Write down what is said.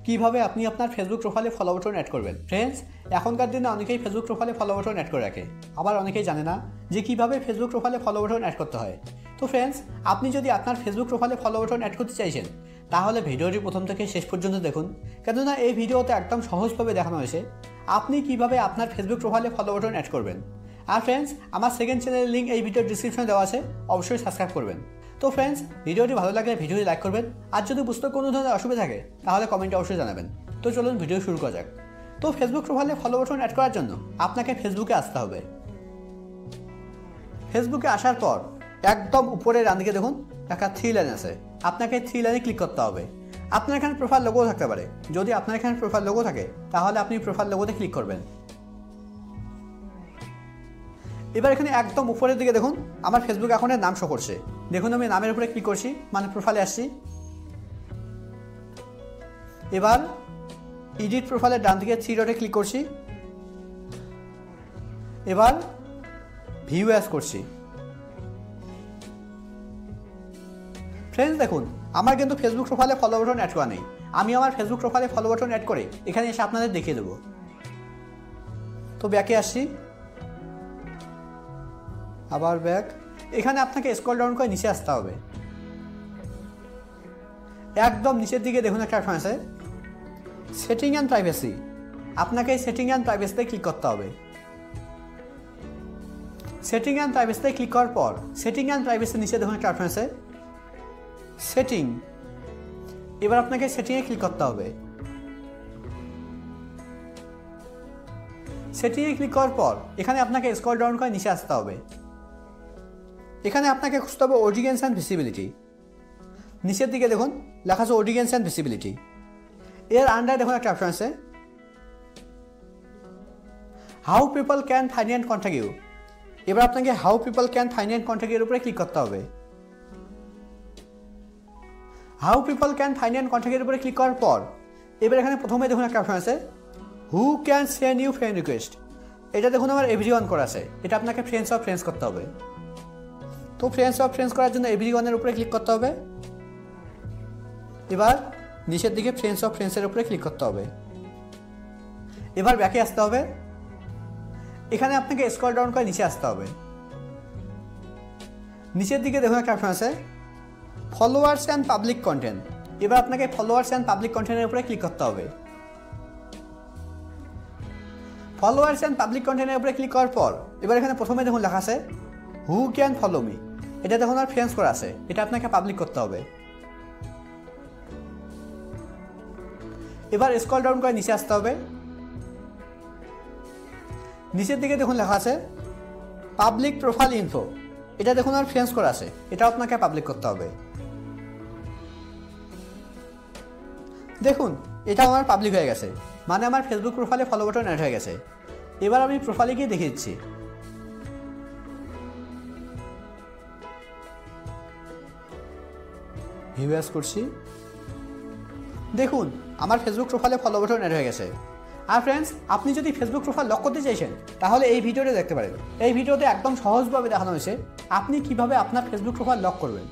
কিভাবে আপনি আপনার ফেসবুক প্রোফাইলে ফলো বাটন অ্যাড করবেন। ফ্রেন্ডস, এখনকার দিনে অনেকেই ফেসবুক প্রোফাইলে ফলো বাটন অ্যাড করে রাখে, আবার অনেকেই জানে না যে কিভাবে ফেসবুক প্রোফাইলে ফলো বাটন অ্যাড করতে হয়। তো ফ্রেন্ডস, আপনি যদি আপনার ফেসবুক প্রোফাইলে ফলো বাটন অ্যাড করতে চাইছেন তাহলে ভিডিওটি প্রথম থেকে শেষ পর্যন্ত দেখুন, কেননা এই ভিডিওতে একদম সহজভাবে দেখানো হয়েছে আপনি কিভাবে আপনার ফেসবুক প্রোফাইলে ফলো বাটন অ্যাড করবেন। আর ফ্রেন্ডস, আমার সেকেন্ড চ্যানেলের লিঙ্ক এই ভিডিওর ডিসক্রিপশনে দেওয়া আছে, অবশ্যই সাবস্ক্রাইব করবেন। তো ফ্রেন্ডস, ভিডিওটি ভালো লাগলে ভিডিওটি লাইক করবেন, আর যদি বুঝতে কোনো ধরনের অসুবিধা থাকে তাহলে কমেন্টে অবশ্যই জানাবেন। তো চলুন ভিডিও শুরু করা যাক। তো ফেসবুক প্রোফাইলে ফলো বাটন অ্যাড করার জন্য আপনাকে ফেসবুকে আসতে হবে। ফেসবুকে আসার পর একদম উপরে ডান দিকে দেখুন একটা 3 লাইন আছে, আপনাকে 3 লাইনে ক্লিক করতে হবে। আপনার এখানে প্রোফাইল লোগো থাকতে পারে, যদি আপনার এখানে প্রোফাইল লোগো থাকে তাহলে আপনি প্রোফাইল লোগোতে ক্লিক করবেন। এবার এখানে একদম উপরের দিকে দেখুন আমার ফেসবুক অ্যাকাউন্টের নাম শো করছে। দেখুন আমি নামের উপরে ক্লিক করছি, মানে প্রোফাইলে আসছি। এবার এডিট প্রোফাইলের ডান দিকে 3 ডটে ক্লিক করছি। এবার ভিউ অ্যাজ করছি। ফ্রেন্ডস দেখুন, আমার কিন্তু ফেসবুক প্রোফাইলে ফলো বাটন অ্যাড করা নেই। আমি আমার ফেসবুক প্রোফাইলে ফলো বাটন অ্যাড করে এখানে এসে আপনাদের দেখিয়ে দেবো। তো ব্যাকে আসছি, আবার ব্যাক। এখানে আপনাকে স্ক্রল ডাউন করে নিচে আসতে হবে। একদম নিচের দিকে দেখুন একটা অপশন আছে সেটিং অ্যান্ড প্রাইভেসি, আপনাকে সেটিং অ্যান্ড প্রাইভেসিতে ক্লিক করতে হবে। সেটিং অ্যান্ড প্রাইভেসিতে ক্লিক করার পর সেটিং অ্যান্ড প্রাইভেসির নিচে দেখুন একটা অপশন আছে সেটিং। এবার আপনাকে সেটিংয়ে ক্লিক করতে হবে। সেটিংয়ে ক্লিক করার পর এখানে আপনাকে স্ক্রল ডাউন করে নিচে আসতে হবে। এখানে আপনাকে খুঁজতে হবে অডিয়েন্স অ্যান্ড ভিজিবিলিটি। নিচের দিকে দেখুন লেখা আছে অডিয়েন্স অ্যান্ড ভিজিবিলিটি। এর আন্ডারে দেখুন একটা অপশন আছে how people can find and contact you. এবার আপনাকে how people can find and contact ইউর উপরে ক্লিক করতে হবে। How people can find and contact এর উপরে ক্লিক করার পর এবার এখানে প্রথমে দেখুন একটা অপশন আছে who can send you friend request. এটা দেখুন আমার এভরিওয়ান করা আছে, এটা আপনাকে ফ্রেন্ডস অফ ফ্রেন্ডস করতে হবে। তো ফ্রেন্ডস অফ ফ্রেন্ডস করার জন্য এভরিওয়ানের উপরে ক্লিক করতে হবে। এবার নিচের দিকে ফ্রেন্ডস অফ ফ্রেন্ডসের উপরে ক্লিক করতে হবে। এবার ব্যাকে আসতে হবে। এখানে আপনাকে স্ক্রল ডাউন করে নিচে আসতে হবে। নিচের দিকে দেখুন একটা অপশন আছে ফলোয়ার্স অ্যান্ড পাবলিক কন্টেন্ট। এবার আপনাকে ফলোয়ার্স অ্যান্ড পাবলিক কন্টেন্টের উপরে ক্লিক করতে হবে। ফলোয়ার্স অ্যান্ড পাবলিক কন্টেন্টের উপরে ক্লিক করার পর এবার এখানে প্রথমে দেখুন লেখা আছে হু ক্যান ফলো মি। এটা দেখুন আর ফ্রেন্ডস করা আছে, এটা আপনাকে পাবলিক করতে হবে। এবার স্ক্রল ডাউন করে নিচে আসতে হবে। নিচের দিকে দেখুন লেখা আছে পাবলিক প্রোফাইল ইনফো। এটা দেখুন আর ফ্রেন্ডস করা আছে, এটা আপনাকে পাবলিক করতে হবে। দেখুন এটা আমার পাবলিক হয়ে গেছে, মানে আমার ফেসবুক প্রোফাইলে ফলো বাটন অ্যাড হয়ে গেছে। এবার আমি প্রোফাইলে গিয়ে দেখিয়ে দিচ্ছি। ভিউ অ্যাজ করছি। দেখুন আমার ফেসবুক প্রোফাইলে ফলো বাটন অ্যাড হয়ে গেছে। আর ফ্রেন্ডস, আপনি যদি ফেসবুক প্রোফাইল লক করতে চাইছেন তাহলে এই ভিডিওটি দেখতে পারেন। এই ভিডিওতে একদম সহজভাবে দেখানো হয়েছে আপনি কিভাবে আপনার ফেসবুক প্রোফাইল লক করবেন।